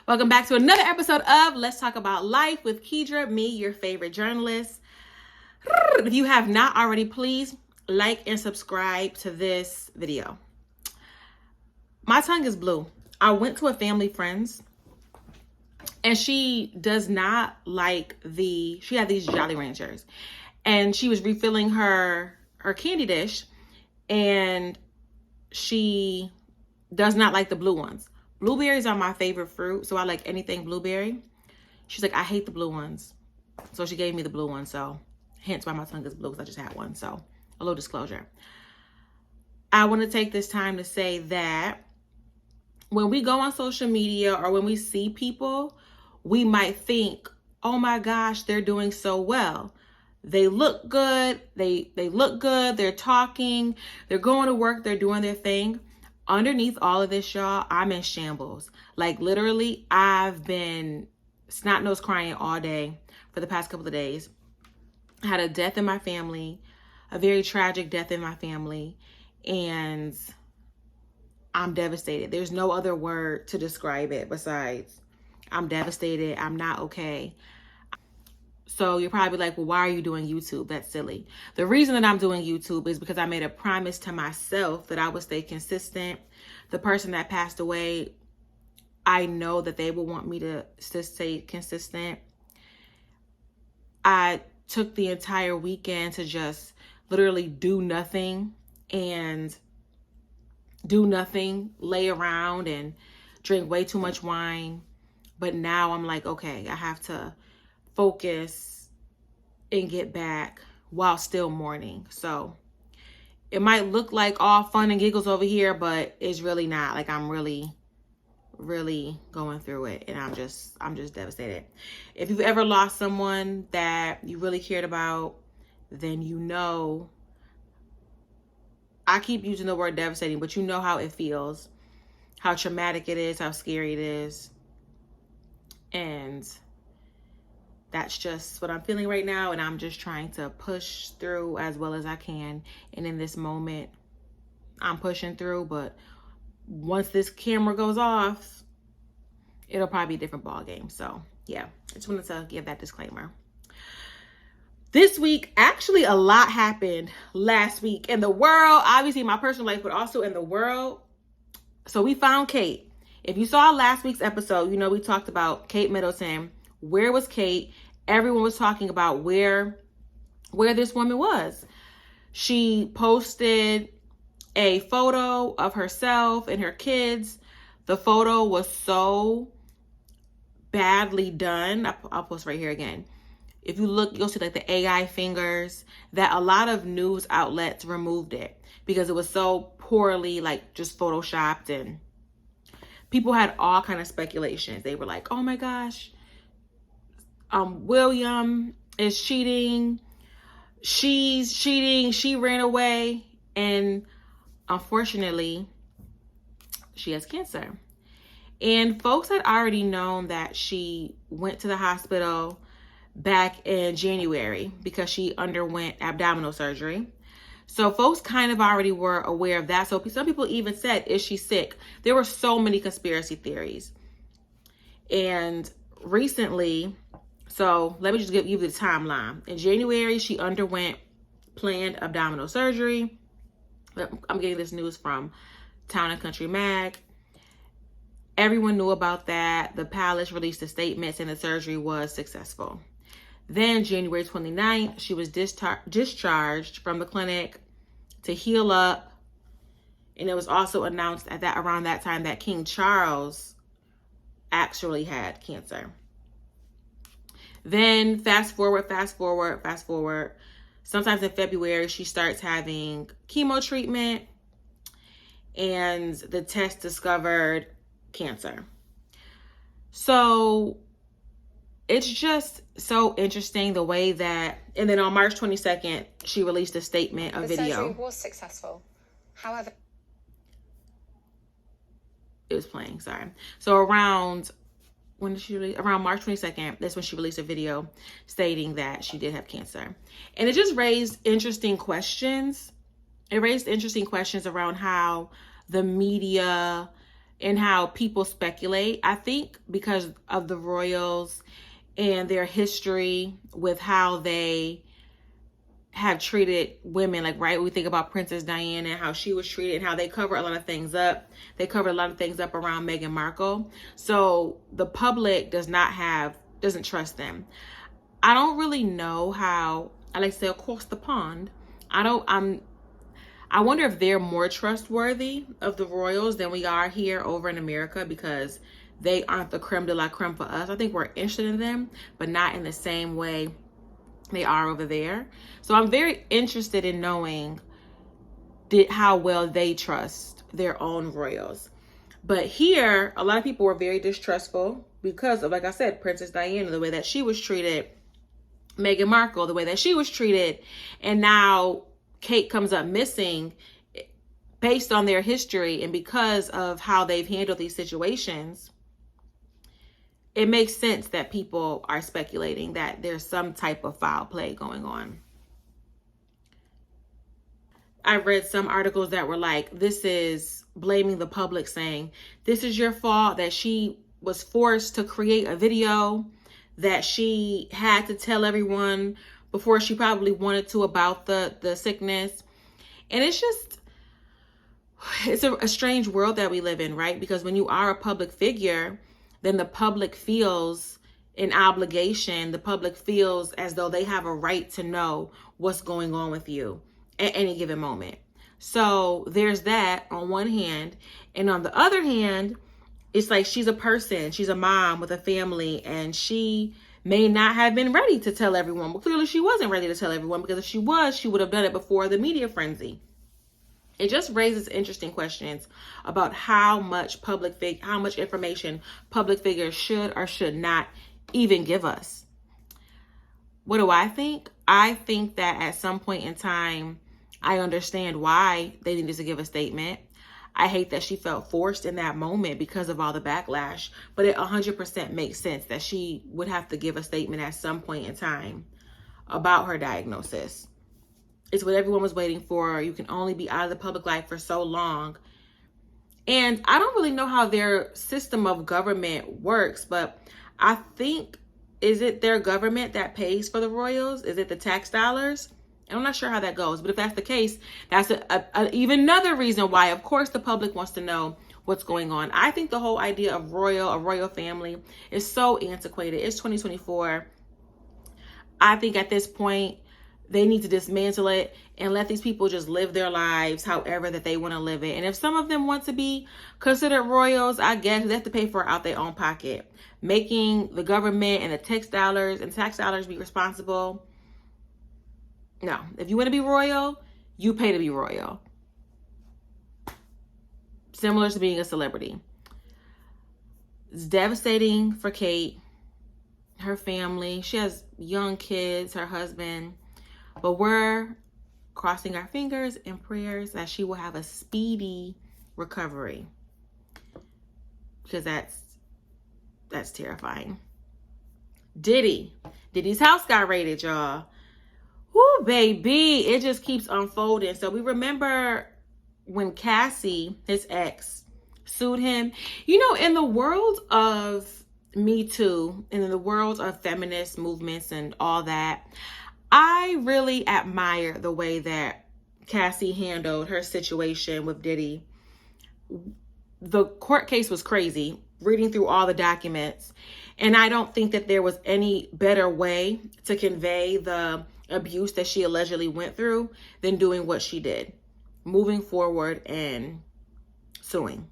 Welcome back to another episode of Let's Talk About Life with Kedra, me, your favorite journalist. If you have not already, please like and subscribe to this video. My tongue is blue. I went to a family friend's and she does not like she had these Jolly Ranchers and she was refilling her candy dish and she does not like the blue ones. Blueberries are my favorite fruit, so I like anything blueberry. She's like, I hate the blue ones. So she gave me the blue one, so hence why my tongue is blue, because I just had one. So a little disclosure. I want to take this time to say that when we go on social media or when we see people, we might think, oh my gosh, they're doing so well. They look good. They look good. They're talking. They're going to work. They're doing their thing. Underneath all of this, y'all, I'm in shambles. Like literally, I've been snot nose crying all day for the past couple of days. I had a death in my family, a very tragic death in my family, and I'm devastated. There's no other word to describe it besides I'm devastated. I'm not okay. So you're probably like, well, why are you doing YouTube? That's silly. The reason that I'm doing YouTube is because I made a promise to myself that I would stay consistent. The person that passed away, I know that they will want me to stay consistent. I took the entire weekend to just literally do nothing, lay around and drink way too much wine. But now I'm like, okay, I have to focus and get back while still mourning. So it might look like all fun and giggles over here, but it's really not. Like I'm really going through it, and I'm just devastated. If you've ever lost someone that you really cared about, then you know, I keep using the word devastating, but you know how it feels, how traumatic it is, how scary it is. And that's just what I'm feeling right now. And I'm just trying to push through as well as I can. And in this moment, I'm pushing through. But once this camera goes off, it'll probably be a different ball game. So yeah, I just wanted to give that disclaimer. This week, actually a lot happened last week in the world, obviously my personal life, but also in the world. So we found Kate. If you saw last week's episode, you know we talked about Kate Middleton. Where was Kate? Everyone was talking about where this woman was. She posted a photo of herself and her kids. The photo was so badly done. I'll post right here again. If you look, you'll see like the AI fingers, that a lot of news outlets removed it because it was so poorly, like just photoshopped, and people had all kind of speculations. They were like, oh my gosh, William is cheating. She's cheating. She ran away. And unfortunately, she has cancer. And folks had already known that she went to the hospital back in January because she underwent abdominal surgery. So folks kind of already were aware of that. So some people even said, is she sick? There were so many conspiracy theories. And recently, so let me just give you the timeline. In January, she underwent planned abdominal surgery. I'm getting this news from Town and Country Mag. Everyone knew about that. The palace released a statement saying the surgery was successful. Then January 29th, she was discharged from the clinic to heal up. And it was also announced around that time that King Charles actually had cancer. Then fast forward. Sometimes in February, she starts having chemo treatment and the test discovered cancer. So it's just so interesting the way that, and then on March 22nd, she released a statement, a video. The surgery was successful. However, it was playing, sorry. So around, when did she release? Around March 22nd, that's when she released a video stating that she did have cancer. And it just raised interesting questions. It raised interesting questions around how the media in how people speculate. I think because of the royals and their history with how they have treated women, like, right, we think about Princess Diana and how she was treated and how they cover a lot of things up. They covered a lot of things up around Meghan Markle. So the public doesn't trust them. I don't really know how, I like to say across the pond, I wonder if they're more trustworthy of the royals than we are here over in America, because they aren't the creme de la creme for us. I think we're interested in them, but not in the same way they are over there. So I'm very interested in knowing how well they trust their own royals. But here, a lot of people were very distrustful because of, like I said, Princess Diana, the way that she was treated, Meghan Markle, the way that she was treated, and now Kate comes up missing based on their history and because of how they've handled these situations. It makes sense that people are speculating that there's some type of foul play going on. I read some articles that were like, this is blaming the public, saying, this is your fault that she was forced to create a video that she had to tell everyone before she probably wanted to about the sickness. And it's a strange world that we live in, right? Because when you are a public figure, then the public feels an obligation. The public feels as though they have a right to know what's going on with you at any given moment. So there's that on one hand. And on the other hand, it's like she's a person, she's a mom with a family, and she may not have been ready to tell everyone. But clearly she wasn't ready to tell everyone, because if she was, she would have done it before the media frenzy. It just raises interesting questions about how much information public figures should or should not even give us. What do I think? I think that at some point in time, I understand why they needed to give a statement. I hate that she felt forced in that moment because of all the backlash, but it 100% makes sense that she would have to give a statement at some point in time about her diagnosis. It's what everyone was waiting for. You can only be out of the public life for so long. And I don't really know how their system of government works, but I think, is it their government that pays for the royals? Is it the tax dollars? I'm not sure how that goes, but if that's the case, that's even another reason why, of course, the public wants to know what's going on. I think the whole idea of a royal family is so antiquated. It's 2024. I think at this point, they need to dismantle it and let these people just live their lives however that they want to live it. And if some of them want to be considered royals, I guess they have to pay for it out their own pocket. Making the government and the tax dollars be responsible. No, if you want to be royal, you pay to be royal. Similar to being a celebrity. It's devastating for Kate, her family. She has young kids, her husband. But we're crossing our fingers and prayers that she will have a speedy recovery, because that's terrifying. Diddy's house got raided, y'all. Whoo, baby, it just keeps unfolding. So we remember when Cassie, his ex, sued him. You know, in the world of Me Too and in the world of feminist movements and all that, I really admire the way that Cassie handled her situation with Diddy. The court case was crazy, reading through all the documents, and I don't think that there was any better way to convey the abuse that she allegedly went through than doing what she did, moving forward and suing.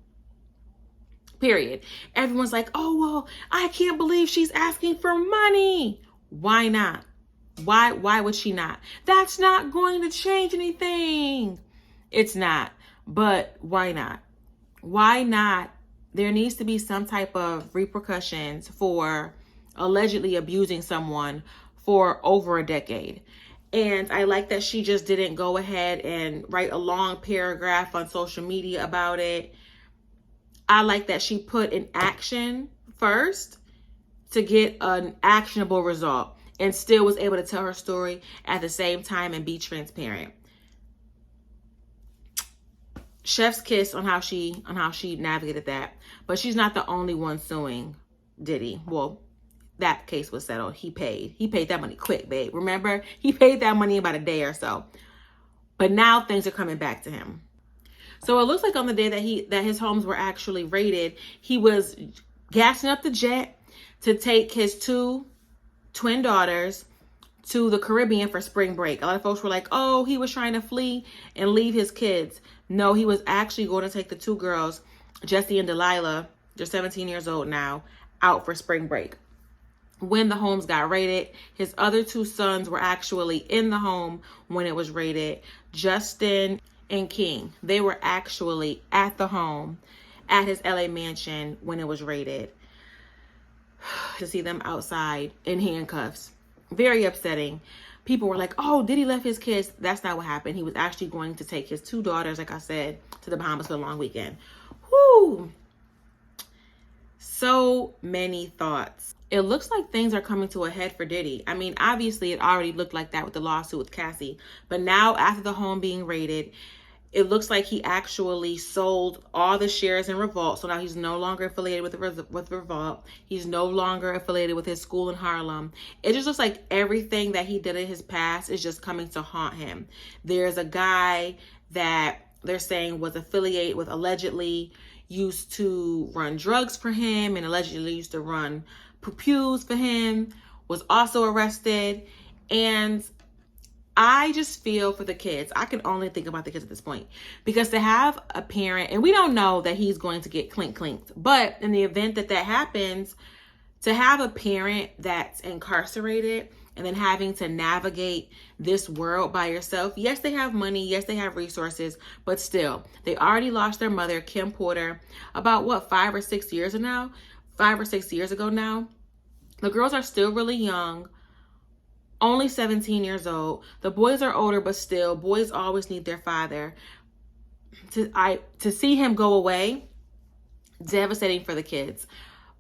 Period. Everyone's like, oh, well, I can't believe she's asking for money. Why not? Why would she not? That's not going to change anything. It's not. But why not? Why not? There needs to be some type of repercussions for allegedly abusing someone for over a decade. And I like that she just didn't go ahead and write a long paragraph on social media about it. I like that she put an action first to get an actionable result, and still was able to tell her story at the same time and be transparent. chef's kiss on how she navigated that. But she's not the only one suing Diddy. Well, that case was settled. He paid that money quick, babe. Remember, he paid that money in about a day or so. But now things are coming back to him. So it looks like on the day that his homes were actually raided, he was gassing up the jet to take his 2 twin daughters to the Caribbean for spring break. A lot of folks were like, oh, he was trying to flee and leave his kids. No, he was actually going to take the 2 girls, Jessie and Delilah, they're 17 years old now, out for spring break. When the homes got raided, his other 2 sons were actually in the home when it was raided. Justin and King, they were actually at the home at his LA mansion when it was raided. To see them outside in handcuffs, very upsetting. People were like, oh, Diddy left his kids. That's not what happened. He was actually going to take his 2 daughters, like I said, to the Bahamas for the long weekend. Whoo! So many thoughts. It looks like things are coming to a head for Diddy. I mean, obviously it already looked like that with the lawsuit with Cassie, but now after the home being raided, it looks like he actually sold all the shares in Revolt. So now he's no longer affiliated with Revolt. He's no longer affiliated with his school in Harlem. It just looks like everything that he did in his past is just coming to haunt him. There's a guy that they're saying was affiliated with, allegedly used to run drugs for him and allegedly used to run pews for him, was also arrested. And I just feel for the kids. I can only think about the kids at this point, because to have a parent, and we don't know that he's going to get clinked, but in the event that that happens, to have a parent that's incarcerated and then having to navigate this world by yourself. Yes, they have money. Yes, they have resources, but still, they already lost their mother, Kim Porter, about what, 5 or 6 years ago now. The girls are still really young. Only 17 years old. The boys are older, but still, boys always need their father. To see him go away, devastating for the kids.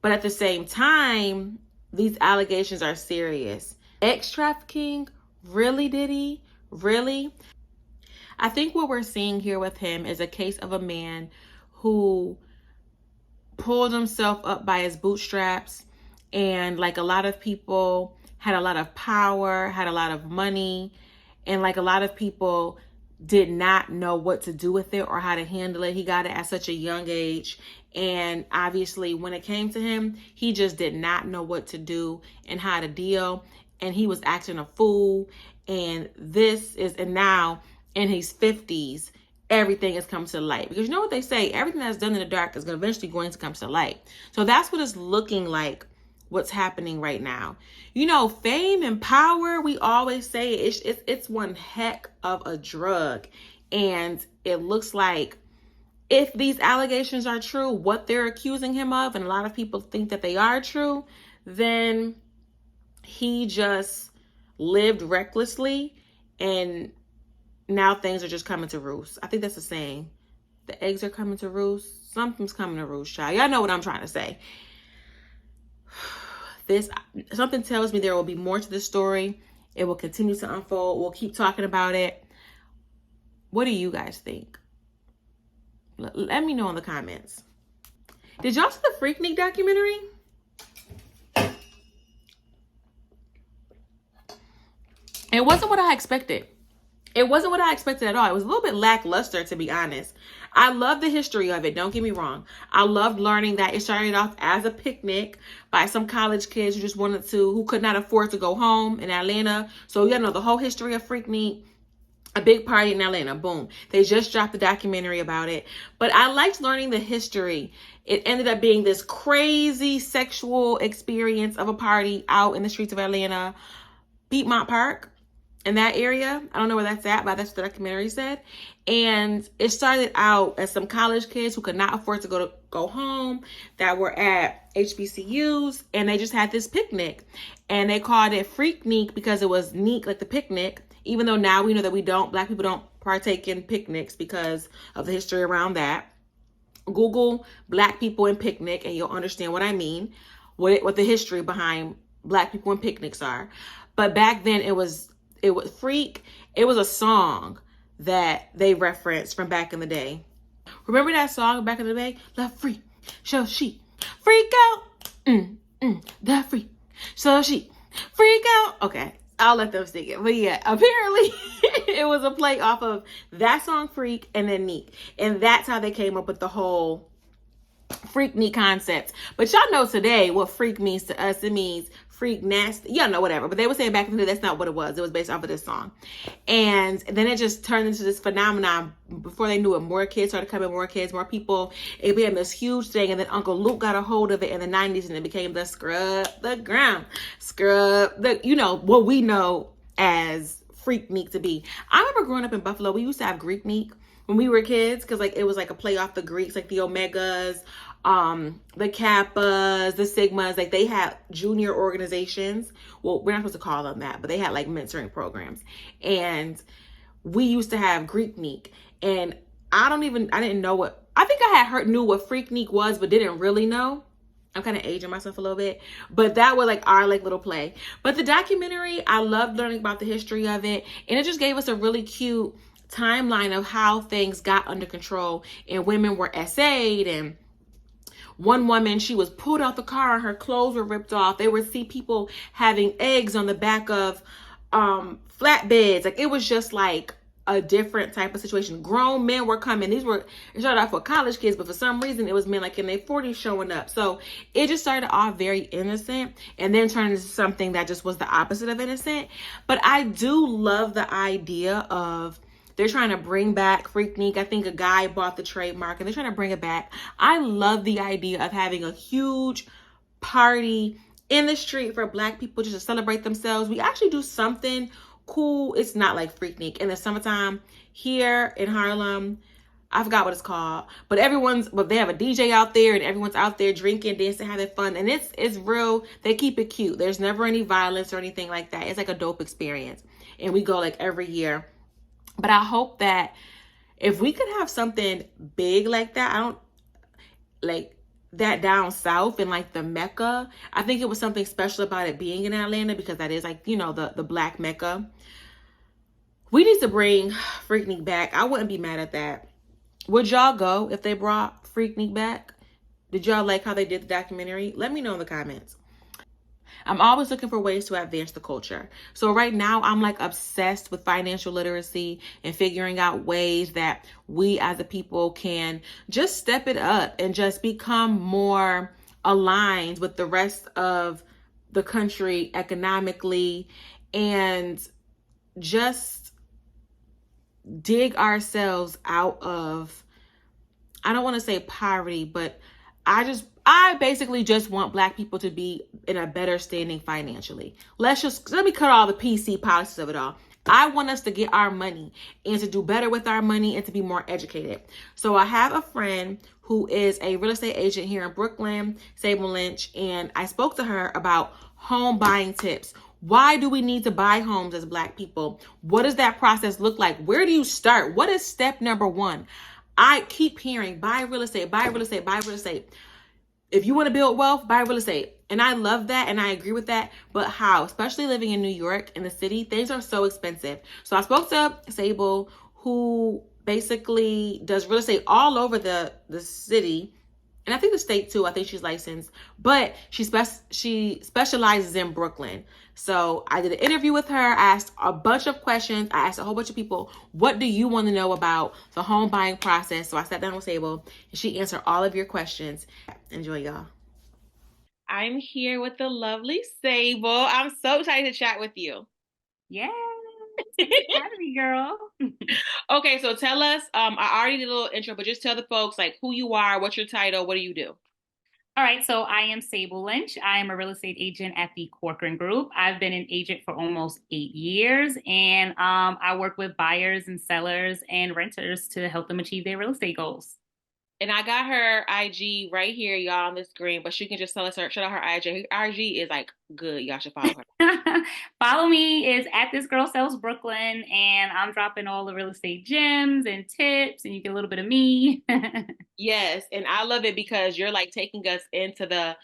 But at the same time, these allegations are serious. Ex-trafficking? Really, Diddy? Really? I think what we're seeing here with him is a case of a man who pulled himself up by his bootstraps, and like a lot of people, had a lot of power, had a lot of money, and like a lot of people did not know what to do with it or how to handle it. He got it at such a young age. And obviously when it came to him, he just did not know what to do and how to deal. And he was acting a fool. And now in his 50s, everything has come to the light. Because you know what they say, everything that's done in the dark is eventually going to come to the light. So that's what it's looking like, what's happening right now. You know, fame and power, we always say it's one heck of a drug. And it looks like if these allegations are true, what they're accusing him of, and a lot of people think that they are true, then he just lived recklessly and now things are just coming to roost. I think that's the saying. The eggs are coming to roost. Something's coming to roost, child. Y'all know what I'm trying to say. Something tells me there will be more to this story. It will continue to unfold. We'll keep talking about it. What do you guys think? Let me know in the comments. Did y'all see the Freaknik documentary? It wasn't what I expected. It wasn't what I expected at all. It was a little bit lackluster, to be honest. I love the history of it. Don't get me wrong. I loved learning that it started off as a picnic by some college kids who could not afford to go home in Atlanta. So, you know, the whole history of Freaknik, a big party in Atlanta, boom. They just dropped the documentary about it. But I liked learning the history. It ended up being this crazy sexual experience of a party out in the streets of Atlanta, Piedmont Park. In that area. I don't know where that's at, but that's what the documentary said. And it started out as some college kids who could not afford to go home, that were at HBCUs, and they just had this picnic. And they called it Freaknik because it was neat, like the picnic, even though now we know that Black people don't partake in picnics because of the history around that. Google Black people and picnic and you'll understand what I mean, what the history behind Black people and picnics are. But back then it was Freak. It was a song that they referenced from back in the day. Remember that song back in the day? The freak show she freak out. The freak show she freak out. Okay, I'll let them sing it. But yeah, apparently it was a play off of that song Freak and then Neek. And that's how they came up with the whole Freaknik concept. But y'all know today what freak means to us. It means freak nasty. Y'all know whatever. But they were saying back in the day that's not what it was. It was based off of this song. And then it just turned into this phenomenon. Before they knew it, more kids started coming, more kids, more people. It became this huge thing. And then Uncle Luke got a hold of it in the 90s and it became the scrub the ground. Scrub the, you know, what we know as Freaknik to be. I remember growing up in Buffalo, we used to have Greeknik when we were kids, because like it was like a play off the Greeks, like the Omegas, the Kappas, the Sigmas. Like they had junior organizations. Well, we're not supposed to call them that, but they had like mentoring programs. And we used to have Greeknik. And I didn't know what, I think I had knew what Freaknik was, but didn't really know. I'm kind of aging myself a little bit, but that was like our like little play. But the documentary, I loved learning about the history of it. And it just gave us a really cute timeline of how things got under control and women were essayed. And one woman, she was pulled out the car and her clothes were ripped off. They would see people having eggs on the back of flatbeds. Like it was just like a different type of situation. Grown men were coming. It started off with college kids, but for some reason it was men like in their 40s showing up. So it just started off very innocent and then turned into something that just was the opposite of innocent. But I do love the idea of they're trying to bring back Freaknik. I think a guy bought the trademark and they're trying to bring it back. I love the idea of having a huge party in the street for Black people just to celebrate themselves. We actually do something cool. It's not like Freaknik. In the summertime here in Harlem, I forgot what it's called, but they have a DJ out there and everyone's out there drinking, dancing, having fun. And it's real. They keep it cute. There's never any violence or anything like that. It's like a dope experience. And we go like every year. But I hope that if we could have something big like that, I don't like that down south in like the Mecca. I think it was something special about it being in Atlanta because that is like, you know, the Black Mecca. We need to bring Freaknik back. I wouldn't be mad at that. Would y'all go if they brought Freaknik back? Did y'all like how they did the documentary? Let me know in the comments. I'm always looking for ways to advance the culture. So right now I'm like obsessed with financial literacy and figuring out ways that we as a people can just step it up and just become more aligned with the rest of the country economically and just dig ourselves out of, I don't want to say poverty, but I basically just want Black people to be in a better standing financially. Let me cut all the PC policies of it all. I want us to get our money and to do better with our money and to be more educated. So I have a friend who is a real estate agent here in Brooklyn, Sable Lynch, and I spoke to her about home buying tips. Why do we need to buy homes as Black people? What does that process look like? Where do you start? What is step number one? I keep hearing buy real estate, buy real estate, buy real estate. If you want to build wealth, buy real estate. And I love that and I agree with that. But how? Especially living in New York, in the city, things are so expensive. So I spoke to Sable, who basically does real estate all over the city. And I think the state too. I think she's licensed. But she specializes in Brooklyn. So I did an interview with her. I asked a bunch of questions. I asked a whole bunch of people, what do you want to know about the home buying process? So I sat down with Sable and she answered all of your questions. Enjoy, y'all. I'm here with the lovely Sable. I'm so excited to chat with you. Yeah. Having me, girl. Okay, so tell us, I already did a little intro, but just tell the folks like who you are, what's your title, what do you do? All right, so I am Sable Lynch. I am a real estate agent at the Corcoran Group. I've been an agent for almost 8 years, and I work with buyers and sellers and renters to help them achieve their real estate goals. And I got her IG right here, y'all, on the screen, but she can just tell us shout out her IG. Her IG is like good. Y'all should follow her. Follow me is at This Girl Sells Brooklyn, and I'm dropping all the real estate gems and tips, and you get a little bit of me. Yes, and I love it because you're like taking us into the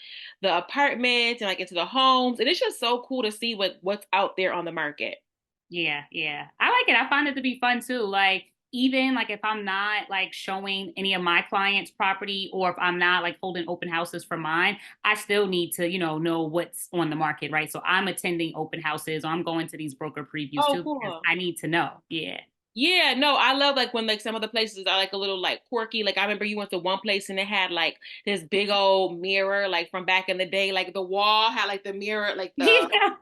apartments and like into the homes, and it's just so cool to see what's out there on the market. Yeah. I like it. I find it to be fun too. Like, even like if I'm not like showing any of my clients property, or if I'm not like holding open houses for mine, I still need to, know what's on the market, right? So I'm attending open houses, or I'm going to these broker previews Oh, too, because cool. I need to know. Yeah. Yeah, no, I love like when like some of the places are like a little like quirky. Like I remember you went to one place and it had like this big old mirror, like from back in the day. Like the wall had like the mirror, like the Yeah.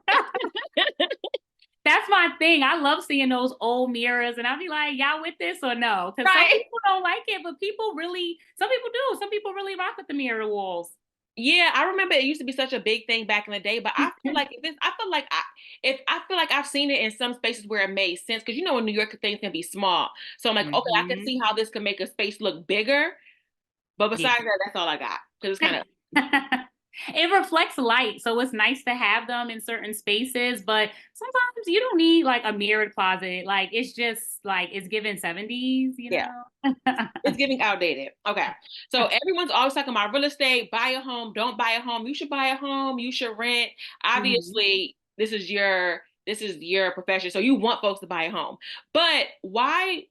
That's my thing. I love seeing those old mirrors, and I'll be like, y'all with this or no? Because some right. people don't like it, but some people do. Some people really rock with the mirror walls. Yeah, I remember it used to be such a big thing back in the day, but I feel like I feel like I've seen it in some spaces where it made sense because in New York things can be small. So I'm like, okay, I can Hmm. see how this can make a space look bigger, but Yeah. besides that, that's all I got because it's kind of It reflects light, so it's nice to have them in certain spaces, but sometimes you don't need like a mirrored closet. Like it's just like it's given 70s, yeah. It's getting outdated. Okay. So everyone's always talking about real estate, buy a home, don't buy a home. You should buy a home, you should rent. Mhm. Obviously, this is your profession. So you want folks to buy a home. But why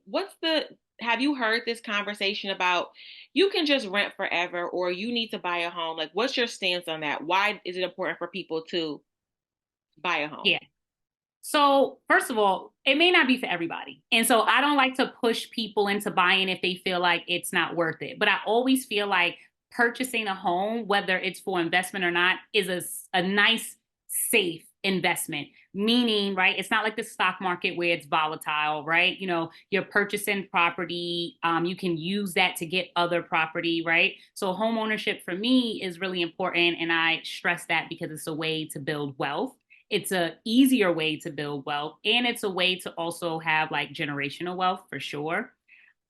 have you heard this conversation about you can just rent forever or you need to buy a home? Like what's your stance on that? Why is it important for people to buy a home? Yeah. So, first of all, it may not be for everybody. And so I don't like to push people into buying if they feel like it's not worth it. But I always feel like purchasing a home, whether it's for investment or not, is a nice, safe investment. Meaning, right, it's not like the stock market where it's volatile, right? You're purchasing property. You can use that to get other property, right? So home ownership for me is really important. And I stress that because it's a way to build wealth. It's a easier way to build wealth, and it's a way to also have like generational wealth for sure.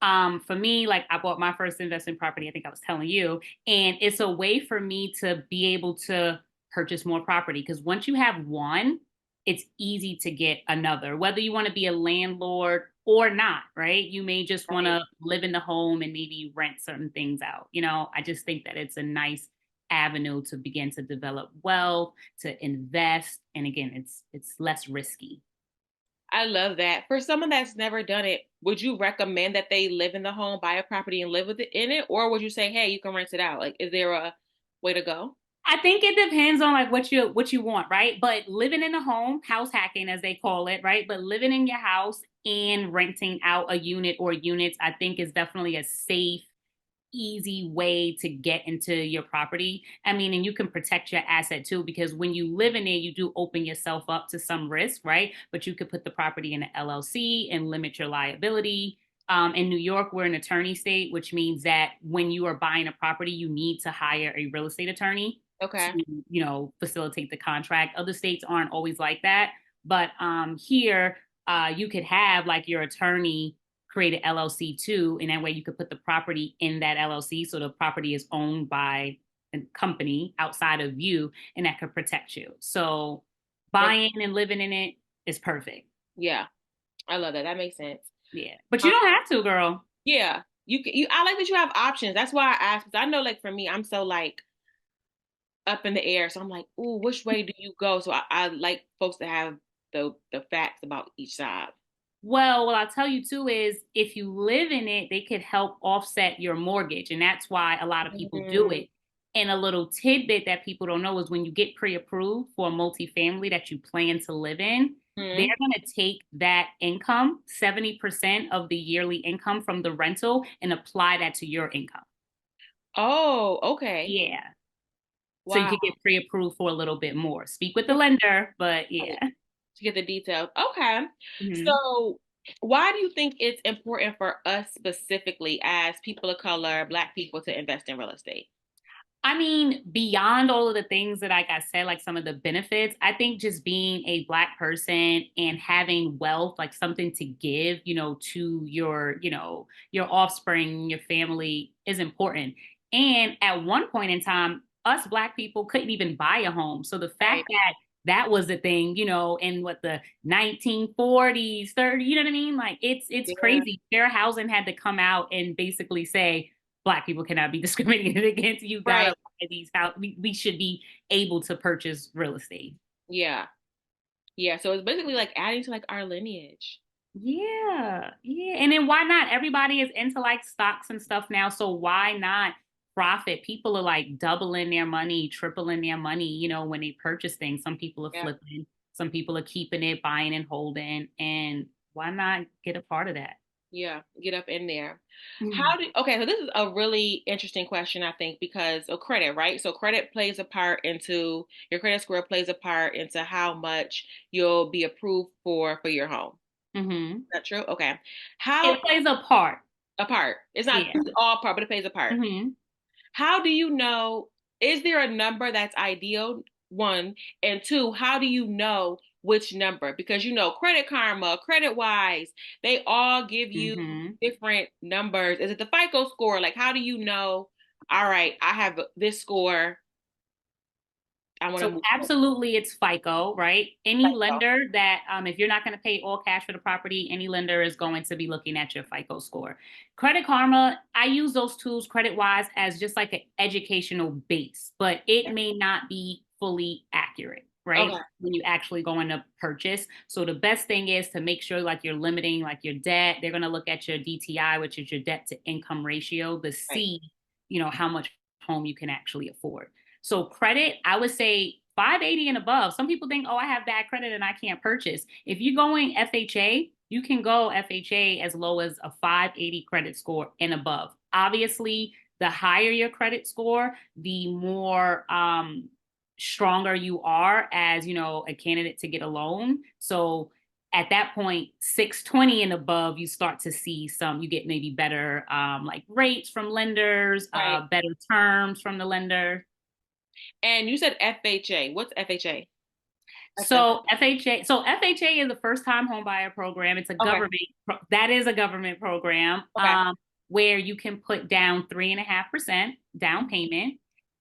For me, like I bought my first investment property, I think I was telling you, and it's a way for me to be able to purchase more property because once you have one, it's easy to get another, whether you want to be a landlord or not, right? You may just want Right. to live in the home and maybe rent certain things out. I just think that it's a nice avenue to begin to develop wealth, to invest, and again, it's less risky. I love that. For someone that's never done it, would you recommend that they live in the home, buy a property, and live with it in it, or would you say, "Hey, you can rent it out"? Like, is there a way to go? I think it depends on like what you want, right? But living in a home, house hacking as they call it, right? But living in your house and renting out a unit or units, I think is definitely a safe, easy way to get into your property. I mean, and you can protect your asset too, because when you live in there, you do open yourself up to some risk, right? But you could put the property in an LLC and limit your liability. In New York, we're an attorney state, which means that when you are buying a property, you need to hire a real estate attorney Okay. to, facilitate the contract. Other states aren't always like that. But here, you could have like your attorney create an LLC too, and that way you could put the property in that LLC, so the property is owned by a company outside of you, and that could protect you. So That's, buying and living in it is perfect. yeah, I love that. That makes sense. Yeah, but you Um, don't have to, girl. yeah, I like that you have options. That's why I asked. Because I know, like for me, I'm so like up in the air. So I'm like, ooh, which way do you go? So I like folks to have the facts about each side. Well, what I'll tell you too is if you live in it, they could help offset your mortgage. And that's why a lot of people do Mm-hmm. it. And a little tidbit that people don't know is when you get pre approved for a multifamily that you plan to live in, they're going to take that income, 70% of the yearly income from the rental, and apply that to your income. Oh, okay. Yeah. So you Wow. could get pre approved for a little bit more. Speak with the lender, but Right. yeah. To get the details. Okay. Mhm. So, why do you think it's important for us specifically as people of color, Black people, to invest in real estate? I mean, beyond all of the things that, like I said, like some of the benefits, I think just being a Black person and having wealth, like something to give, to your offspring, your family is important. And at one point in time, us Black people couldn't even buy a home. So the Right. fact that that was the thing, in what the 1940s, 30, you know what I mean? Like it's Yeah. crazy. Fair housing had to come out and basically say, Black people cannot be discriminated against. You gotta Right. buy these house. We should be able to purchase real estate. Yeah. Yeah. So it's basically like adding to like our lineage. Yeah, yeah. And then why not? Everybody is into like stocks and stuff now. So why not profit? People are like doubling their money, tripling their money, when they purchase things. Some people are Yeah. flipping, some people are keeping it, buying and holding. And why not get a part of that? Yeah, get up in there. Mhm. Okay, so this is a really interesting question, I think, because of credit, right? So credit plays a part into your credit score plays a part into how much you'll be approved for your home. Mhm. Is that true? Okay. How It plays a part. a part? It's not Yeah. all part, but it plays a part. Mhm. How do you know, is there a number that's ideal? One, and two, how do you know which number? Because Credit Karma, Credit Wise, they all give you Mhm. different numbers. Is it the FICO score? Like, how do you know, all right, I have this score, I want to So move forward. absolutely, it's FICO, right? Any FICO. lender that, if you're not going to pay all cash for the property, any lender is going to be looking at your FICO score. Credit Karma, I use those tools credit wise as just like an educational base, but it may not be fully accurate, right? Okay. When you actually going to purchase. So the best thing is to make sure like you're limiting like your debt. They're going to look at your DTI, which is your debt to income ratio, to Right. see, how much home you can actually afford. So credit, I would say 580 and above. Some people think, oh, I have bad credit and I can't purchase. If you're going FHA, you can go FHA as low as a 580 credit score and above. Obviously, the higher your credit score, the more stronger you are as, a candidate to get a loan. So at that point, 620 and above, you start to see you get maybe better like rates from lenders, Right. better terms from the lender. And you said FHA. What's FHA? So FHA is the first time home buyer program. It's a Okay. that is a government program Okay. where you can put down 3.5% down payment.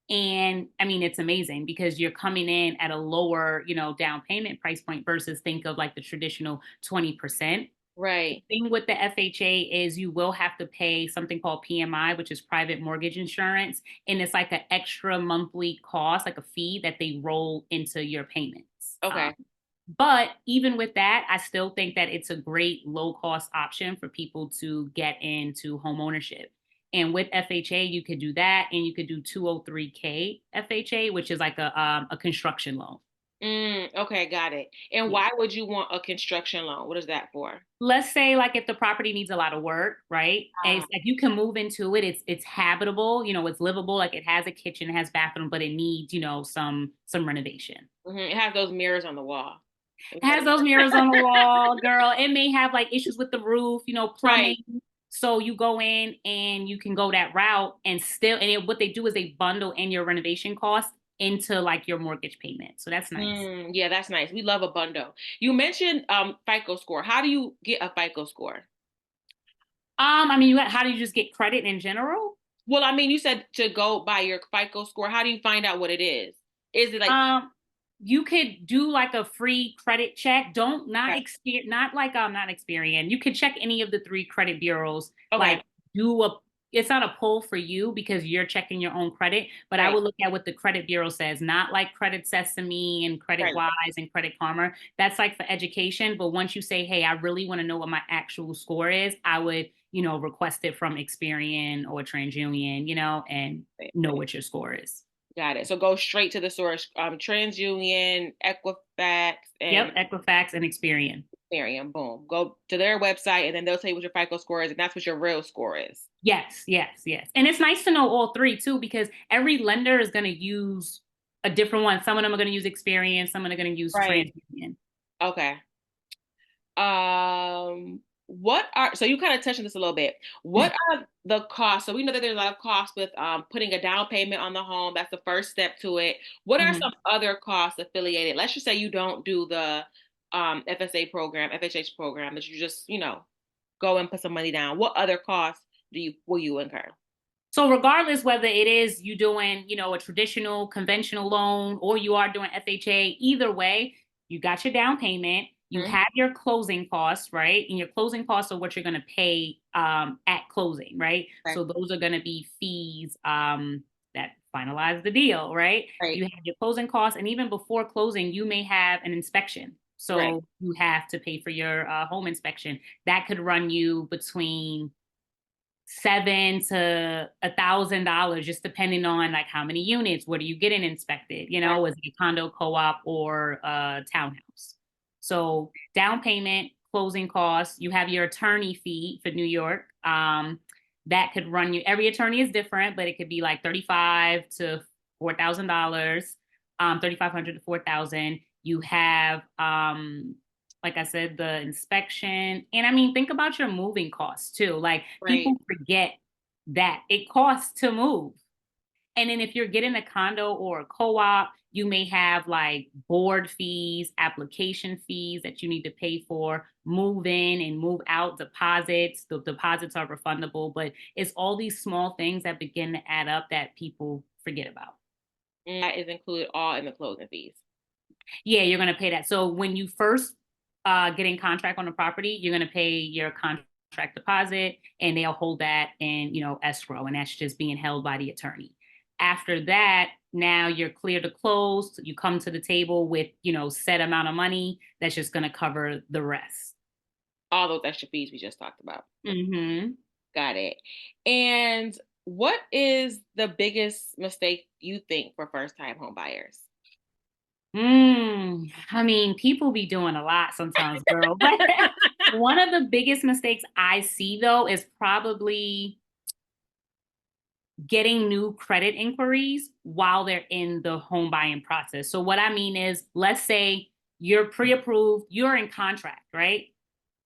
And I mean, it's amazing because you're coming in at a lower, down payment price point versus think of like the traditional 20%. The Right. thing with the FHA is you will have to pay something called PMI, which is private mortgage insurance. And it's like an extra monthly cost, like a fee that they roll into your payments. Okay. But even with that, I still think that it's a great low cost option for people to get into home ownership. And with FHA, you could do that, and you could do 203K FHA, which is like a construction loan. Okay, got it. And Yeah. why would you want a construction loan? What is that for? Let's say like if the property needs a lot of work, right? And Ah, it's like you can move into it. It's habitable, it's livable, like it has a kitchen, it has bathroom, but it needs, some renovation. It has those mirrors on the wall. It has those mirrors on the wall, girl. It may have like issues with the roof, Right. plumbing. So you go in and you can go that route and still, what they do is they bundle in your renovation cost into like your mortgage payment. So that's nice. Yeah, that's nice. We love a bundle. You mentioned FICO score. How do you get a FICO score? I mean, how do you just get credit in general? Well, I mean, you said to go by your FICO score. How do you find out what it is? Is it like Um, you could do like a free credit check. Don't not okay, experience not like not Experian. You could check any of the three credit bureaus. okay, Like do a it's not a poll for you because you're checking your own credit, but I right, would look at what the credit bureau says, not like Credit Sesame and Credit right. Wise and Credit Karma. That's like for education. But once you say, hey, I really want to know what my actual score is, I would, request it from Experian or TransUnion, and Right. know what your score is. Got it. So go straight to the source. TransUnion, Equifax, and Yep, Equifax and Experian. Ethereum. Boom. Go to their website, and then they'll tell you what your FICO score is, and that's what your real score is. Yes, yes, yes. And it's nice to know all three too, because every lender is going to use a different one. Some of them are going to use Experience, some of them are going to use Right. TransUnion. Okay. What are so you kind of touched on this a little bit. What are the costs? So we know that there's a lot of costs with putting a down payment on the home. That's the first step to it. What are Mhm. some other costs affiliated? Let's just say you don't do the FSA program, FHH program, that you just, go and put some money down. What other costs will you incur? So regardless whether it is you doing, a traditional conventional loan or you are doing FHA, either way, you got your down payment, you Mhm. have your closing costs, right? And your closing costs are what you're going to pay at closing, right? Okay. So those are going to be fees that finalize the deal, right? Right. You have your closing costs, and even before closing, you may have an inspection. Right. So you have to pay for your home inspection. That could run you between $700 to $1,000, just depending on like how many units, what are you getting inspected? You Right. know, is it a condo, co-op, or a townhouse? So down payment, closing costs, you have your attorney fee for New York. That could run you, every attorney is different, but it could be like $3,500 to $4,000, 3,500 to 4,000. You have like I said, the inspection. And I mean, think about your moving costs too. Like Right. people forget that it costs to move. And then if you're getting a condo or a co-op, you may have like board fees, application fees that you need to pay for, move in and move out deposits. The deposits are refundable, but it's all these small things that begin to add up that people forget about. And that is included all in the closing fees. Yeah, you're going to pay that. So when you first get in contract on a property, you're going to pay your contract deposit, and they'll hold that in, escrow, and that's just being held by the attorney. After that, now you're clear to close. You come to the table with, set amount of money that's just going to cover the rest. All those extra fees we just talked about. Mm-hmm. Got it. And what is the biggest mistake you think for first time home buyers? I mean, people be doing a lot sometimes, girl. But one of the biggest mistakes I see though is probably getting new credit inquiries while they're in the home buying process. So what I mean is, let's say you're pre-approved, you're in contract, right?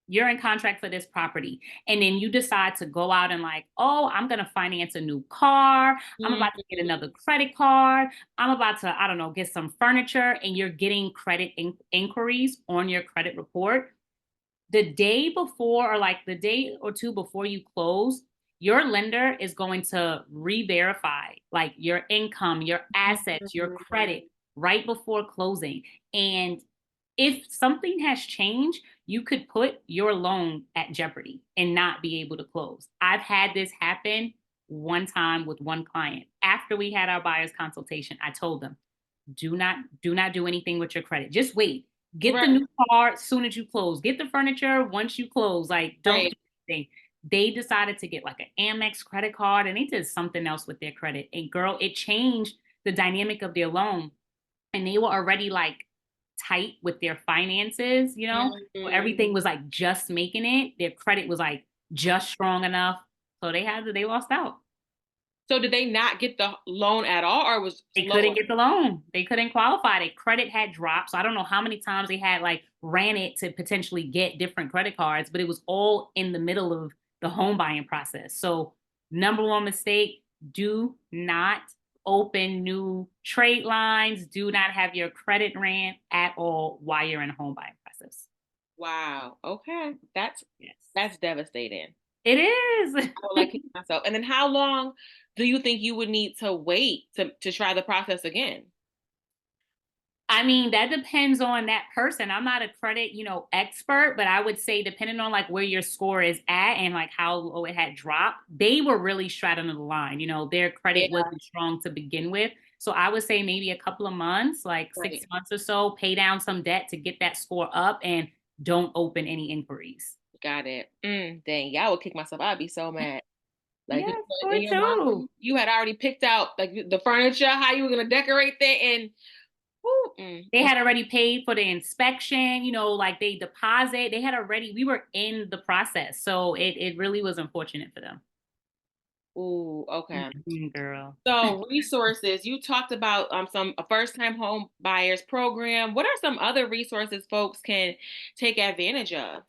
You're in contract for this property, and then you decide to go out and like, oh, I'm going to finance a new car. I'm about to get another credit card. I'm about to, I don't know, get some furniture, and you're getting credit inquiries on your credit report. The day before, or like the day or two before you close, your lender is going to re-verify like your income, your assets, your credit right before closing. And if something has changed, you could put your loan at jeopardy and not be able to close. I've had this happen one time with one client. After we had our buyer's consultation, I told them, do not do anything with your credit. Just wait. Get the Right. new car as soon as you close. Get the furniture once you close. Like, don't Right. do anything. They decided to get like an Amex credit card, and they did something else with their credit. And girl, it changed the dynamic of their loan. And they were already like tight with their finances, So everything was like just making it. Their credit was like just strong enough. So they lost out. So did they not get the loan at all, or was They couldn't lower? get the loan. They couldn't qualify. Their credit had dropped. So I don't know how many times they had like ran it to potentially get different credit cards, but it was all in the middle of the home buying process. So number one mistake, do not open new trade lines. Do not have your credit ran at all while you're in a home buying process. Wow. Okay. Yes. That's devastating. It is. I would like it myself. And then how long do you think you would need to wait to try the process again? I mean, that depends on that person. I'm not a credit, expert, but I would say depending on like where your score is at and like how low it had dropped, they were really straddling the line. Their Yeah. credit wasn't strong to begin with. So I would say maybe a couple of months, like Right. 6 months or so, pay down some debt to get that score up and don't open any inquiries. Got it. Dang, yeah, I would kick myself. I'd be so mad. Like Yes, in for your too. mind, you had already picked out like the furniture, how you were gonna decorate that, and whoo, They had already paid for the inspection, like we were in the process. So it really was unfortunate for them. ooh, okay. Girl. So resources, you talked about some a first time home buyers program. What are some other resources folks can take advantage of?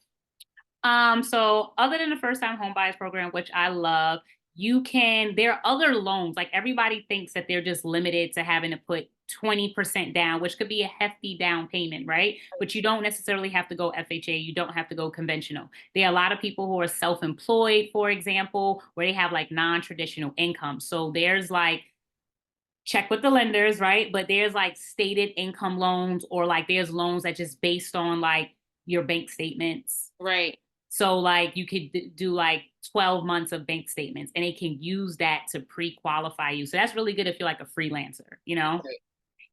So other than the first time home buyers program, which I love, there are other loans. Like everybody thinks that they're just limited to having to put 20% down, which could be a hefty down payment, right? But you don't necessarily have to go FHA. You don't have to go conventional. There are a lot of people who are self-employed, for example, where they have like non-traditional income. So there's like, check with the lenders, right? But there's like stated income loans, or like there's loans that just based on like your bank statements. Right. So like you could do like 12 months of bank statements, and it can use that to pre-qualify you. So that's really good if you're like a freelancer, Right.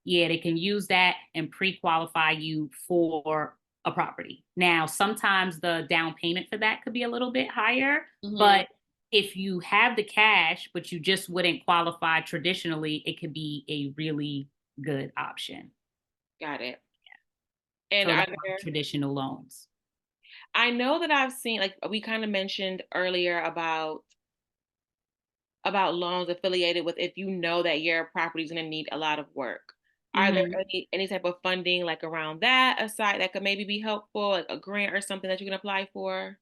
Yeah, they can use that and pre-qualify you for a property. Now, sometimes the down payment for that could be a little bit higher, Mm-hmm. but if you have the cash, but you just wouldn't qualify traditionally, it could be a really good option. Got it. And So are that's there, traditional loans. I know that I've seen, like we kind of mentioned earlier about loans affiliated with if you know that your property is going to need a lot of work. Are there Mm-hmm. any type of funding like around that aside that could maybe be helpful, like a grant or something that you can apply for?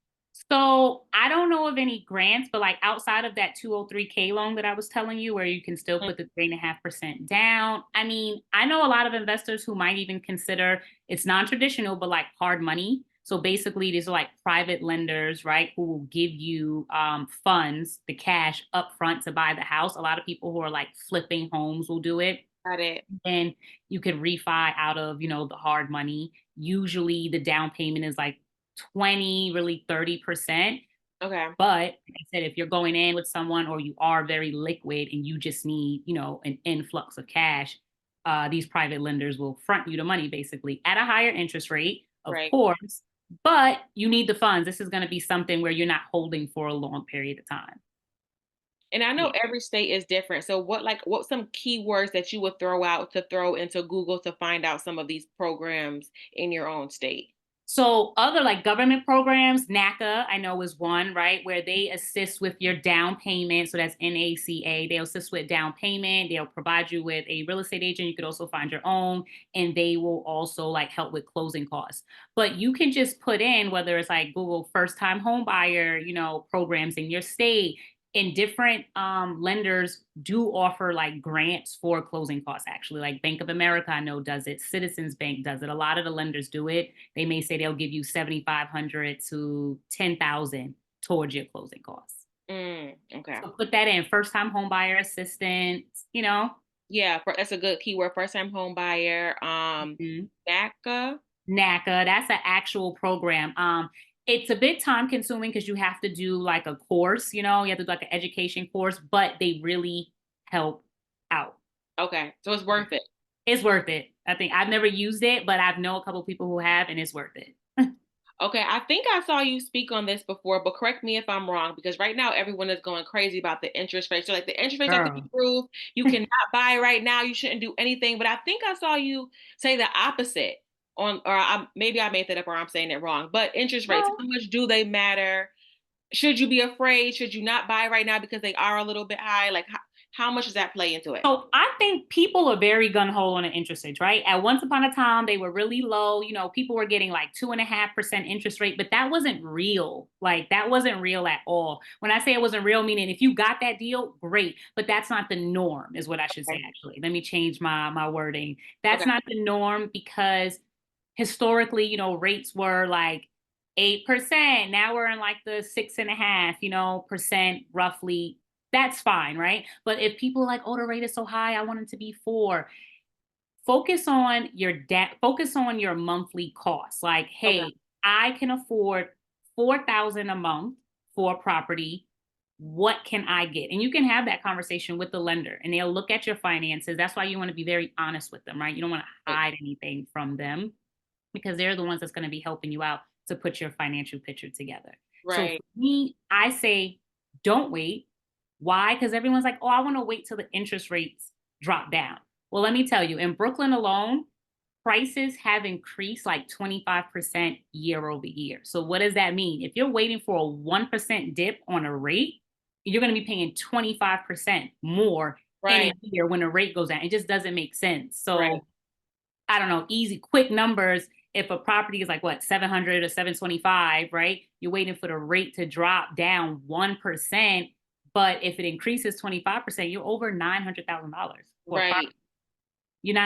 So I don't know of any grants, but like outside of that 203K loan that I was telling you, where you can still Mm. put the 3.5% down. I mean, I know a lot of investors who might even consider it's non-traditional, but like hard money. So basically, these are like private lenders, right, who will give you funds, the cash up front to buy the house. A lot of people who are like flipping homes will do it. Got it. And you could refi out of, the hard money. Usually the down payment is like 20, really 30%. Okay. But like I said, if you're going in with someone or you are very liquid and you just need, an influx of cash, these private lenders will front you the money basically at a higher interest rate, of Right. course, but you need the funds. This is going to be something where you're not holding for a long period of time. And I know Yeah. every state is different. So what some keywords that you would throw out to throw into Google to find out some of these programs in your own state? So other like government programs, NACA, I know is one, right, where they assist with your down payment. So that's NACA. They'll assist with down payment. They'll provide you with a real estate agent. You could also find your own, and they will also like help with closing costs. But you can just put in whether it's like Google first time home buyer, programs in your state, and different lenders do offer like grants for closing costs. Actually, like Bank of America, I know does it. Citizens Bank does it. A lot of the lenders do it. They may say they'll give you 7,500 to 10,000 towards your closing costs. Okay. So put that in first time home buyer assistance. Yeah, that's a good keyword. First time home buyer. Mhm. NACA. NACA, that's an actual program. It's a bit time consuming because you have to do like a course, you have to do like an education course, but they really help out. Okay. So it's worth it. It's worth it. I think I've never used it, but I've know a couple people who have, and it's worth it. Okay, I think I saw you speak on this before, but correct me if I'm wrong because right now everyone is going crazy about the interest rates. So like the interest rates have to be Girl. approved. You cannot buy right now. You shouldn't do anything. But I think I saw you say the opposite maybe I made that up or I'm saying it wrong. But interest rates, No. how much do they matter? Should you be afraid? Should you not buy right now because they are a little bit high? Like how much does that play into it? So I think people are very gun ho on the interest rates, right? At once upon a time, they were really low. People were getting like 2.5% interest rate, but that wasn't real. Like that wasn't real at all. When I say it wasn't real, meaning if you got that deal, great. But that's not the norm, is what I should say, Okay. actually. Let me change my wording. That's Okay. not the norm because historically, rates were like 8%. Now we're in like the 6.5, percent roughly. That's fine, right? But if people are like, oh, the rate is so high, I want it to be 4. Focus on your debt, focus on your monthly costs. Like, Okay. hey, I can afford 4,000 a month for a property. What can I get? And you can have that conversation with the lender and they'll look at your finances. That's why you want to be very honest with them, right? You don't want to hide anything from them because they're the ones that's going to be helping you out to put your financial picture together. So for Right. me, I say don't wait. Why? Because everyone's like, oh, I want to wait till the interest rates drop down. Well, let me tell you, in Brooklyn alone, prices have increased like 25% year over year. So what does that mean? If you're waiting for a 1% dip on a rate, you're going to be paying 25% more in Right. a year when the rate goes down. It just doesn't make sense. Right. So I don't know, easy, quick numbers. If a property is like what, 700 or 725, right? You're waiting for the rate to drop down 1%. But if it increases 25%, you're over $900,000 for a Right. property.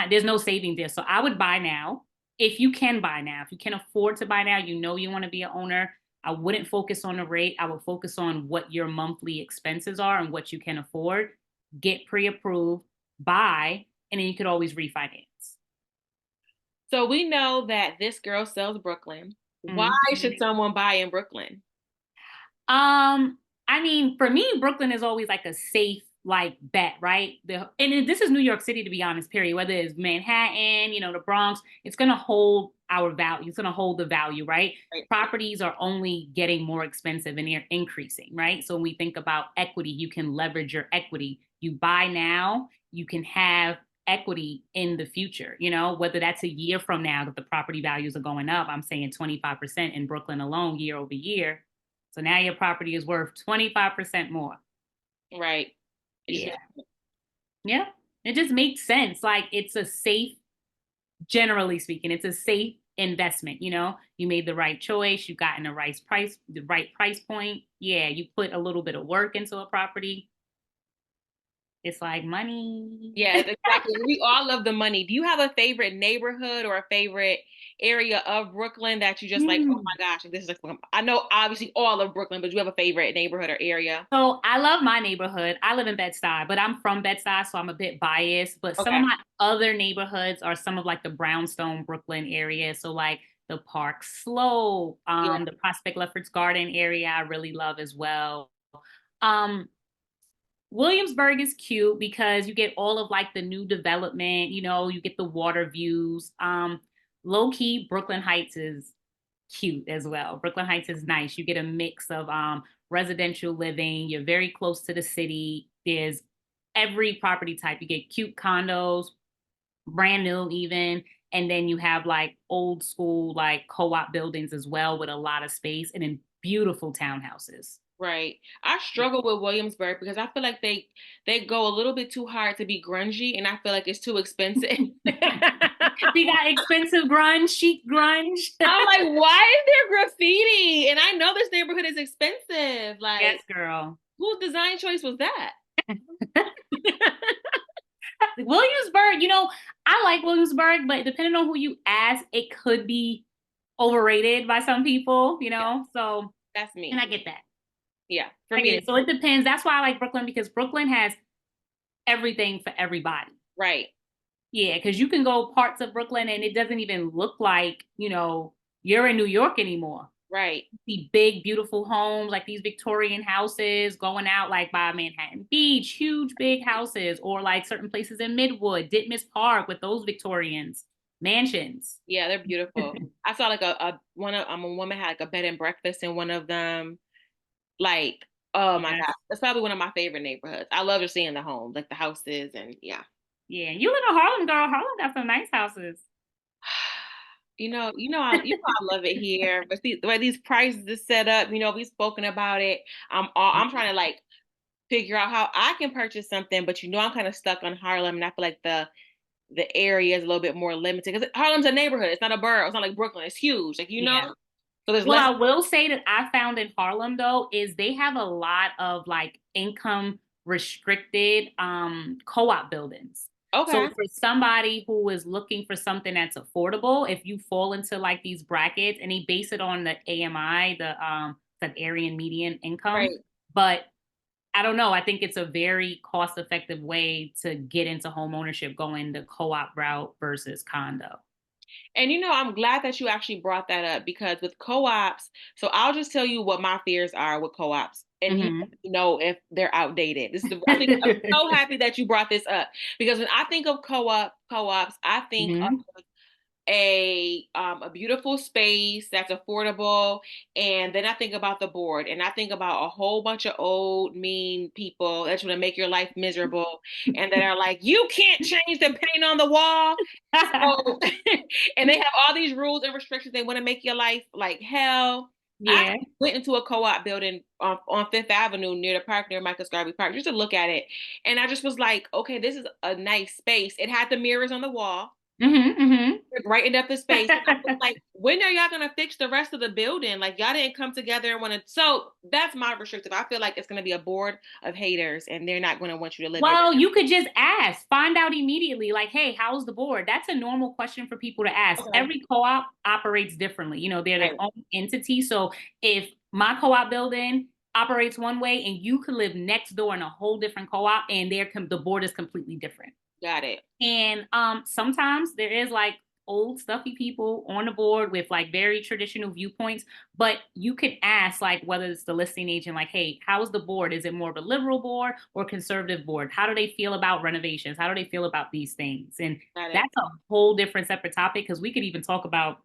There's no saving there. So I would buy now if you can buy now. If you can afford to buy now, you want to be an owner. I wouldn't focus on the rate. I would focus on what your monthly expenses are and what you can afford. Get pre-approved, buy, and then you could always refinance. So we know that this girl sells Brooklyn. Why should Mm-hmm. someone buy in Brooklyn? I mean, for me, Brooklyn is always like a safe like bet, right? And this is New York City, to be honest, period. Whether it's Manhattan, the Bronx, it's going to hold our value. It's going to hold the value, right? Right. Properties are only getting more expensive and they're increasing, right? So when we think about equity, you can leverage your equity. You buy now, you can have equity in the future, whether that's a year from now that the property values are going up. I'm saying 25% in Brooklyn alone year over year. So now your property is worth 25% more. Right. Yeah. Yeah. It just makes sense. Like it's a safe, generally speaking, it's a safe investment. You made the right choice. You got in the right price point. Yeah. You put a little bit of work into a property. It's like money. Yeah, exactly. We all love the money. Do you have a favorite neighborhood or a favorite area of Brooklyn that you just like, oh my gosh, this is like, I know obviously all of Brooklyn, but do you have a favorite neighborhood or area? So I love my neighborhood. I live in Bed-Stuy, but I'm from Bed-Stuy, so I'm a bit biased. But some of Okay. my other neighborhoods are some of like the Brownstone, Brooklyn area. So like the Park Slope, Yeah. the Prospect Lefferts Garden area, I really love as well. Um, Williamsburg is cute because you get all of like the new development, you get the water views. Low key, Brooklyn Heights is cute as well. Brooklyn Heights is nice. You get a mix of residential living. You're very close to the city. There's every property type. You get cute condos, brand new even. And then you have like old school, like co-op buildings as well with a lot of space and in beautiful townhouses. Right. I struggle with Williamsburg because I feel like they go a little bit too hard to be grungy, and I feel like it's too expensive. We got expensive grunge, chic grunge. I'm like, why is there graffiti? And I know this neighborhood is expensive. Like, Yes, girl. whose design choice was that? Williamsburg, I like Williamsburg, but depending on who you ask, it could be overrated by some people, Yeah, So, that's me. and I get that. Yeah, for I me, get it. So it depends. That's why I like Brooklyn because Brooklyn has everything for everybody. right. Yeah, because you can go parts of Brooklyn and it doesn't even look like, you're in New York anymore. Right. See big, beautiful homes, like these Victorian houses going out like by Manhattan Beach, huge, big houses, or like certain places in Midwood, Ditmas Park with those Victorians, mansions. Yeah, they're beautiful. I saw like a woman had like a bed and breakfast in one of them. Like, oh my Yes. God. That's probably one of my favorite neighborhoods. I love just seeing the homes, like the houses and yeah. Yeah, you live in Harlem, girl. Harlem got some nice houses. I love it here. But see, the way these prices are set up, we've spoken about it. I'm trying to like figure out how I can purchase something, but I'm kind of stuck on Harlem, and I feel like the area is a little bit more limited because Harlem's a neighborhood. It's not a borough. It's not like Brooklyn. It's huge, like Yeah. So there's What less. I will say that I found in Harlem though is they have a lot of like income restricted co-op buildings. So Okay. for somebody who is looking for something that's affordable, if you fall into like these brackets and they base it on the AMI, the Aryan median income, Right. but I don't know. I think it's a very cost effective way to get into home ownership going the co-op route versus condo. And I'm glad that you actually brought that up because with co-ops, so I'll just tell you what my fears are with co-ops, and you Mm-hmm. let me know if they're outdated. I think I'm so happy that you brought this up because when I think of co-ops, I think of Mm-hmm. a beautiful space that's affordable, and then I think about the board, and I think about a whole bunch of old mean people that's going to make your life miserable, and that are like, you can't change the paint on the wall. So, and they have all these rules and restrictions. They want to make your life like hell. I Yeah. actually went into a co-op building on Fifth Avenue near the park, near Michael Garvey Park, just to look at it. And I just was like, okay, this is a nice space. It had the mirrors on the wall. Mm-hmm. Mm-hmm. It brightened up the space. And I was like, when are y'all gonna fix the rest of the building? Like y'all didn't come together and want to. So that's my restrictive. I feel like it's gonna be a board of haters, and they're not gonna want you to live there. Well, you could just ask, find out immediately, like, hey, how's the board? That's a normal question for people to ask. Okay. Every co-op operates differently. They're their Right. own entity. So if my co-op building operates one way and you could live next door in a whole different co-op and the board is completely different. Got it. And sometimes there is like old stuffy people on the board with like very traditional viewpoints, but you can ask like whether it's the listing agent, like, hey, how's the board? Is it more of a liberal board or conservative board? How do they feel about renovations? How do they feel about these things? And that's a whole different separate topic, because we could even talk about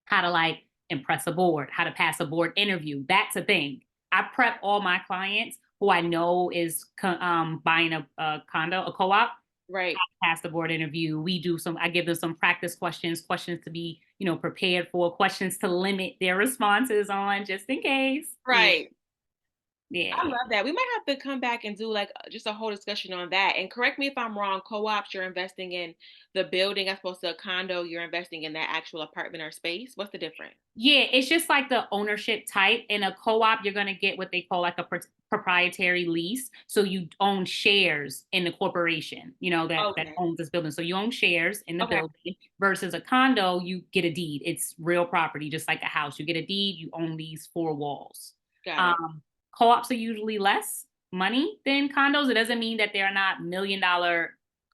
how to like impress a board, how to pass a board interview. That's a thing. I prep all my clients who I know is buying a condo, a co-op, right, pass the board interview. I give them some practice questions to be, prepared for, questions to limit their responses on, just in case. right. Yeah. I love that. We might have to come back and do like just a whole discussion on that. And correct me if I'm wrong, co-ops, you're investing in the building as opposed to a condo, you're investing in that actual apartment or space. What's the difference? Yeah, it's just like the ownership type. In a co-op, you're going to get what they call like a proprietary lease. So you own shares in the corporation, that owns this building. So you own shares in the building, versus a condo, you get a deed. It's real property, just like a house. You get a deed, you own these four walls. Got it. Co-ops are usually less money than condos. It doesn't mean that they're not $1 million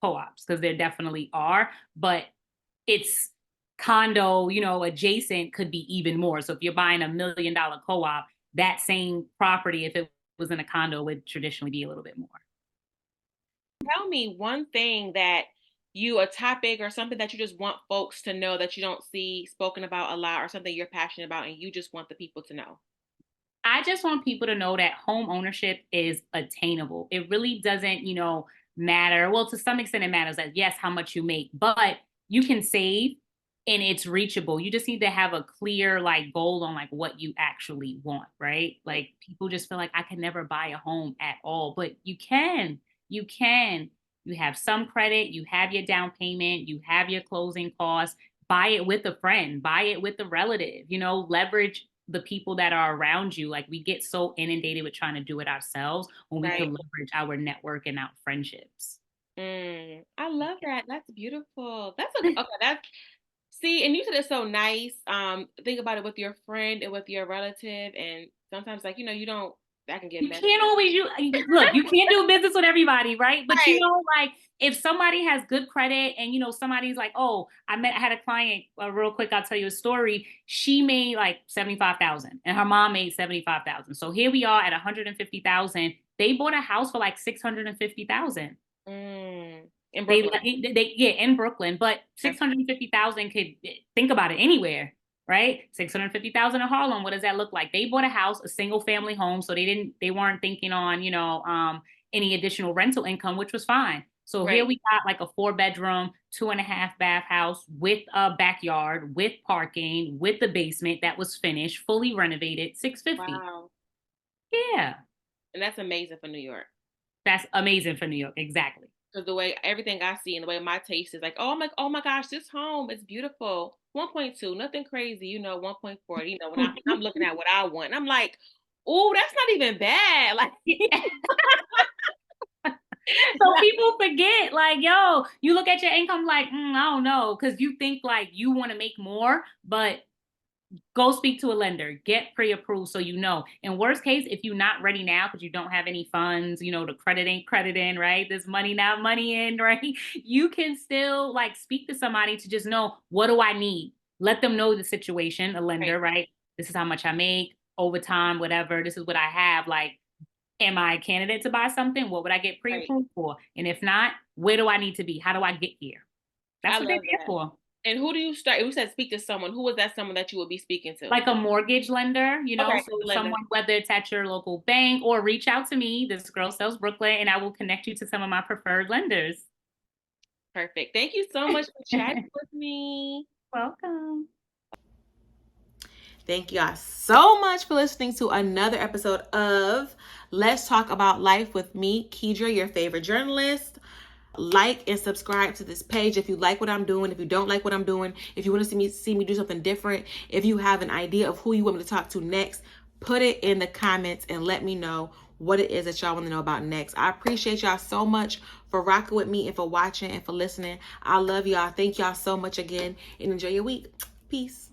co-ops, because there definitely are, but it's condo, adjacent could be even more. So if you're buying $1 million co-op, that same property, if it was in a condo, would traditionally be a little bit more. Tell me one thing that a topic or something that you just want folks to know that you don't see spoken about a lot, or something you're passionate about and you just want the people to know. I just want people to know that home ownership is attainable. It really doesn't, matter. Well, to some extent it matters that, yes, how much you make, but you can save and it's reachable. You just need to have a clear like goal on like what you actually want, right? Like people just feel like I can never buy a home at all, but you can. You have some credit, you have your down payment, you have your closing costs. Buy it with a friend, buy it with a relative, leverage the people that are around you. Like we get so inundated with trying to do it ourselves when we can leverage our network and our friendships. I love that. That's beautiful. See, and you said it's so nice. Think about it with your friend and with your relative, and sometimes like, that can get you messy. Can't always look, you can't do business with everybody, right? But like if somebody has good credit and somebody's like, oh, I had a client, real quick, I'll tell you a story. She made like 75,000 and her mom made 75,000. So here we are at 150,000. They bought a house for like 650,000. In Brooklyn. In Brooklyn, but 650,000 could, think about it, anywhere. Right? 650,000 in Harlem. What does that look like? They bought a house, a single family home. So they weren't thinking on, any additional rental income, which was fine. So here we got like a 4-bedroom, 2.5 bath house with a backyard, with parking, with the basement that was finished, fully renovated, 650. Wow. Yeah. And that's amazing for New York. That's amazing for New York. Exactly. Because the way everything I see and the way my taste is like, oh, I'm like, oh my gosh, this home is beautiful. 1.2, nothing crazy, 1.4, when I'm looking at what I want, and I'm like, oh, that's not even bad. Like, so people forget, like, yo, you look at your income like, I don't know, because you think like you want to make more, but go speak to a lender, get pre-approved so In worst case, if you're not ready now because you don't have any funds, the credit ain't credit in, right? There's money not money in, right? You can still like speak to somebody to just know, what do I need? Let them know the situation, a lender, right? This is how much I make, overtime, whatever. This is what I have. Like, am I a candidate to buy something? What would I get pre-approved for? And if not, where do I need to be? How do I get here? That's what they're there for. And who do you start? You said speak to someone. Who was that someone that you would be speaking to? Like a mortgage lender, so someone, whether it's at your local bank or reach out to me, this girl sells Brooklyn, and I will connect you to some of my preferred lenders. Perfect. Thank you so much for chatting with me. Welcome. Thank y'all so much for listening to another episode of Let's Talk About Life with me, Kedra, your favorite journalist. Like and subscribe to this page if you like what I'm doing. If you don't like what I'm doing, if you want to see me do something different, if you have an idea of who you want me to talk to next, put it in the comments and let me know what it is that y'all want to know about next. I appreciate y'all so much for rocking with me and for watching and for listening. I love y'all. Thank y'all so much again, and enjoy your week. Peace.